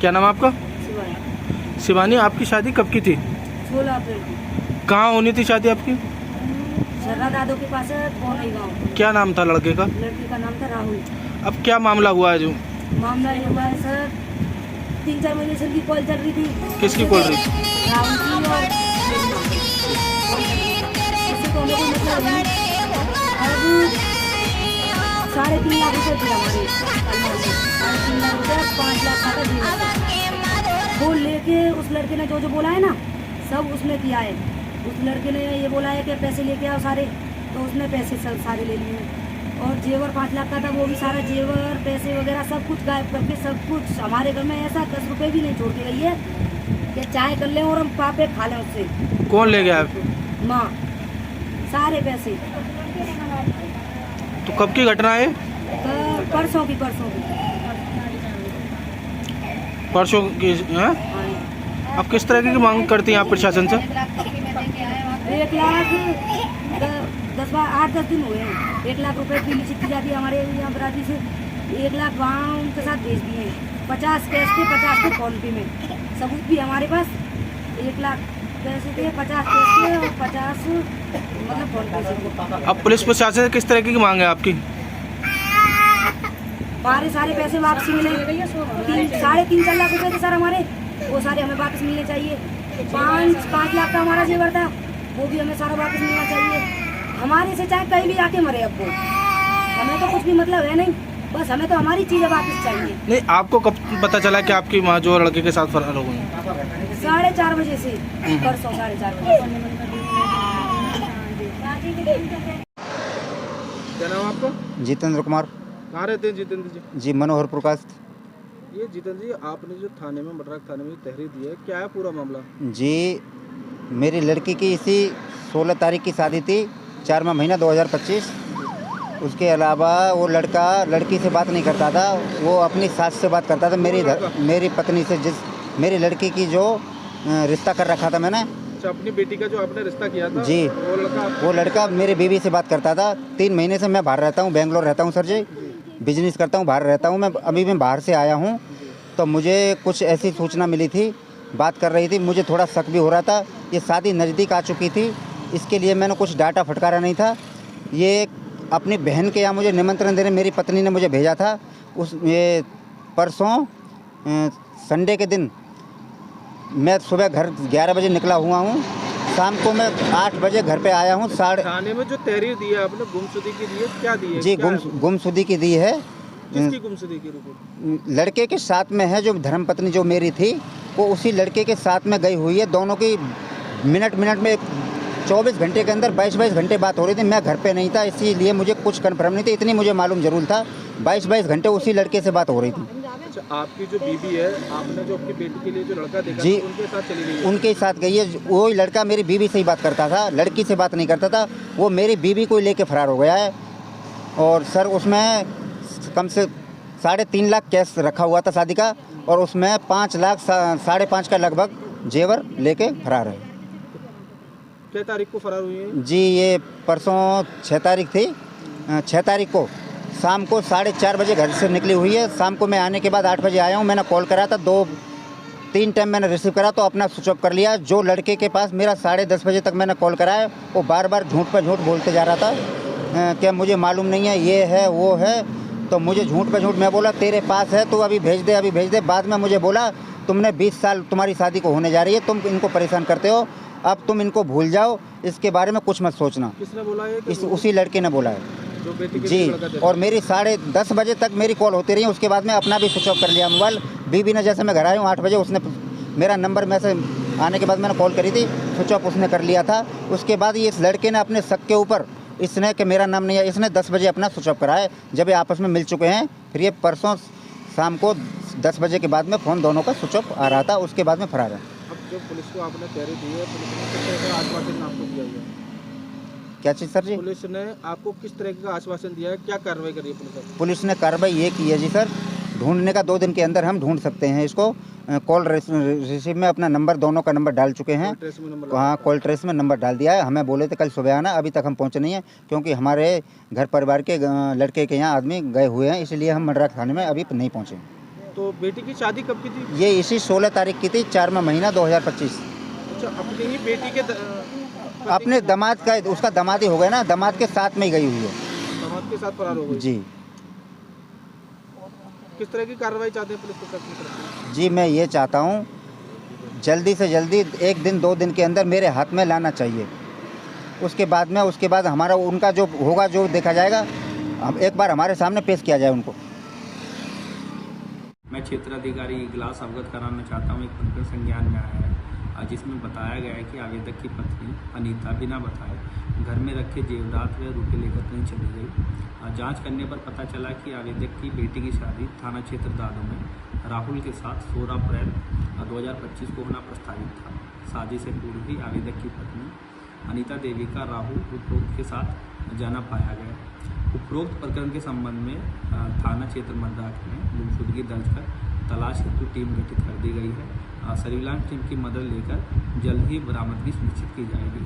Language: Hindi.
क्या नाम है आपका? शिवानी। शिवानी, आपकी शादी कब की थी? 16 अप्रैल को कहाँ होनी थी शादी आपकी? झर्रा दादो के पास है, पौनई गाँव। क्या नाम था लड़के का? लड़के का नाम था राहुल। अब क्या मामला हुआ है जो? मामला ये हुआ है सर, 3-4 महीने से उनकी कॉल चल रही थी। किसकी कॉल रही थी? राहुल की और मेरी माँ की। उससे तो हमें कोई मतलब नहीं। अब 3.5 लाख रुपये थे हमारे अलमारी में। 3.5 लाख रुपये, 5 लाख खाता जीवन। वो लेके उस लड़के ने जो बोला है ना, सब उसने किया है। उस लड़के ने ये बोला है कि पैसे लेके आओ सारे, तो उसने पैसे सब सारे ले लिए। और जेवर 5 लाख का था, वो भी सारा जेवर पैसे वगैरह सब कुछ गायब करके, सब कुछ हमारे घर में ऐसा 10 रुपये भी नहीं छोड़ के गई है कि चाय कर लें और हम पापे खा लें उससे। कौन ले गया? माँ, सारे पैसे। तो कब की घटना है? परसों की। परसों की है? हाँ। अब किस तरह की मांग करती हैं आप प्रशासन से? 1 लाख 8-10 दिन हुए हैं। 1 लाख रुपए की लिखी की जाती है हमारे यहाँ बराती से। 1 लाख वहाँ उनके साथ भेज दिए हैं। 50 कैश थे, 50 थे फोन पे में। सबूत भी हमारे पास। 1 लाख पैसे थे, 50 कैश थे और 50 मतलब फोन पे से। अब पुलिस प्रशासन से किस तरह की मांग है आपकी? हमारे सारे पैसे वापसी मिले। 3.5-4 लाख रुपए थे सर हमारे, वो सारे हमें वापस मिलने चाहिए। 5 लाख का हमारा जेवर था, वो भी हमें सारा वापस मिलना चाहिए। हमारे से चाहे कहीं भी आके मरे, अब वो हमें तो कुछ भी मतलब है नहीं, बस हमें तो हमारी चीज़ें वापस चाहिए। नहीं, आपको कब पता चला कि आपकी माँ जो लड़के के साथ फरार हो गई? 4:30 बजे से, परसों 4:30 बजे। क्या नाम आपका? जितेंद्र कुमार। कहाँ रहते हैं जितेंद्र जी? जी, मनोहरपुर कास्ट। ये जितेंद्र जी, आपने जो थाने में मटराक थाने में तहरीर दी है, क्या है पूरा मामला? जी, मेरी लड़की की इसी 16 तारीख की शादी थी, 4वां महीना 2025। उसके अलावा वो लड़का लड़की से बात नहीं करता था, वो अपनी सास से बात करता था। मेरी पत्नी से, मेरी लड़की की जो रिश्ता कर रखा था मैंने। अच्छा, अपनी बेटी का जो आपने रिश्ता किया था? जी, वो लड़का मेरी बीवी से बात करता था। 3 महीने से मैं बाहर रहता हूँ, बेंगलोर रहता हूँ सर जी, बिजनेस करता हूँ, बाहर रहता हूँ मैं। अभी मैं बाहर से आया हूँ, तो मुझे कुछ ऐसी सूचना मिली थी, बात कर रही थी, मुझे थोड़ा शक भी हो रहा था। ये शादी नज़दीक आ चुकी थी, इसके लिए मैंने कुछ डाटा फटकारा नहीं था। ये अपनी बहन के यहाँ मुझे निमंत्रण देने मेरी पत्नी ने मुझे भेजा था। ये परसों संडे के दिन मैं सुबह घर 11 बजे निकला हुआ हूँ, शाम को मैं 8 बजे घर पे आया हूँ। थाने में जो तहरीर दी है आपने, गुमशुदगी की दी है, क्या दी है? जी, गुमशुदगी की दी है। किसकी गुमशुदगी की रिपोर्ट? लड़के के साथ में है, जो धर्मपत्नी जो मेरी थी, वो उसी लड़के के साथ में गई हुई है। दोनों की मिनट में 24 घंटे के अंदर 22 घंटे बात हो रही थी। मैं घर पे नहीं था, इसीलिए मुझे कुछ कन्फर्म नहीं था। इतनी मुझे मालूम जरूर था, 22 घंटे उसी लड़के से बात हो रही थी। अच्छा, आपकी जो बीवी है, आपने जो अपनी बेटी के लिए जो लड़का देखा जी, था, उनके साथ चली गई है? उनके साथ गई है। वही लड़का मेरी बीवी से ही बात करता था, लड़की से बात नहीं करता था। वो मेरी बीवी को लेके फरार हो गया है। और सर, उसमें कम से 3.5 लाख कैश रखा हुआ था शादी का, और उसमें 5 लाख 5.5 का लगभग जेवर लेके फरार है। क्या तारीख को फरार हुई है? जी, ये परसों 6 तारीख थी। 6 तारीख को शाम को 4:30 बजे घर से निकली हुई है। शाम को मैं आने के बाद 8 बजे आया हूँ। मैंने कॉल करा था, 2-3 टाइम मैंने रिसीव करा, तो अपना स्विच ऑफ कर लिया। जो लड़के के पास मेरा 10:30 बजे तक मैंने कॉल कराया, वो बार झूठ पर झूठ बोलते जा रहा था कि मुझे मालूम नहीं है, ये है वो है। तो मुझे झूठ पे झूठ, मैं बोला तेरे पास है तो अभी भेज दे। बाद में मुझे बोला, तुमने 20 साल तुम्हारी शादी को होने जा रही है, तुम इनको परेशान करते हो, अब तुम इनको भूल जाओ, इसके बारे में कुछ मत सोचना। किसने बोला है? उसी लड़के ने बोला है जो बेटी के जी। और मेरी 10:30 बजे तक मेरी कॉल होती रही। उसके बाद में अपना भी स्विच ऑफ कर लिया मोबाइल। बीवी ने, जैसे मैं घर आया हूँ 8 बजे, उसने मेरा नंबर में से आने के बाद मैंने कॉल करी थी, स्विच ऑफ उसने कर लिया था। उसके बाद ये इस लड़के ने अपने शक के ऊपर, इसने कि मेरा नाम नहीं है, इसने 10 बजे अपना स्विच ऑफ कराया। जब ये आपस में मिल चुके हैं, फिर ये परसों शाम को 10 बजे के बाद में फ़ोन दोनों का स्विच ऑफ आ रहा था। उसके बाद में फरार है। अब जो पुलिस को आपने तहरीर दी है, पुलिस ने किस तरह का आश्वासन आपको दिया है? क्या चीज़ सर जी? पुलिस ने आपको किस तरह का आश्वासन दिया है, क्या कार्रवाई करी है पुलिस ने? कार्रवाई ये की है जी सर, ढूंढने का 2 दिन के अंदर हम ढूंढ सकते हैं इसको। कॉल रिसीव में अपना नंबर, दोनों का नंबर डाल चुके हैं। हाँ, कॉल ट्रेस में नंबर डाल दिया है। हमें बोले थे कल सुबह आना, अभी तक हम पहुँचे नहीं हैं, क्योंकि हमारे घर परिवार के लड़के के यहाँ आदमी गए हुए हैं, इसलिए हम मटराक थाने में अभी नहीं पहुँचे। तो बेटी की शादी कब की थी? ये इसी 16 तारीख की थी, 4वां महीना 2025। अच्छा, अपनी ही बेटी के अपने दामाद का, उसका दामाद ही हो गया ना, दामाद के साथ में ही गई हुई है दामाद के साथ फरार हो गई। जी। किस तरह की कार्रवाई चाहते हैं पुलिस प्रशासन की तरफ से? जी मैं ये चाहता हूँ जल्दी से जल्दी 1 दिन 2 दिन के अंदर मेरे हाथ में लाना चाहिए। उसके बाद हमारा उनका जो होगा, जो देखा जाएगा, हम एक बार हमारे सामने पेश किया जाए उनको। मैं क्षेत्राधिकारी इगलास अवगत कराना चाहता हूँ। एक प्रकरण संज्ञान में आया है जिसमें बताया गया है कि आवेदक की पत्नी अनीता बिना बताए घर में रखे जेवरात व रुपये लेकर कहीं चली गई। जांच करने पर पता चला कि आवेदक की बेटी की शादी थाना क्षेत्र दादो में राहुल के साथ 16 अप्रैल 2025 को होना प्रस्तावित था। शादी से पूर्व ही आवेदक की पत्नी अनीता देवी का राहुल उपरोक्त के साथ जाना पाया गया। उपरोक्त प्रकरण के संबंध में थाना क्षेत्र मद्रास में गुमशुदगी दर्ज कर तलाश हेतु टीम गठित कर दी गई है। सर्विलांस टीम की मदद लेकर जल्द ही बरामदगी सुनिश्चित की जाएगी।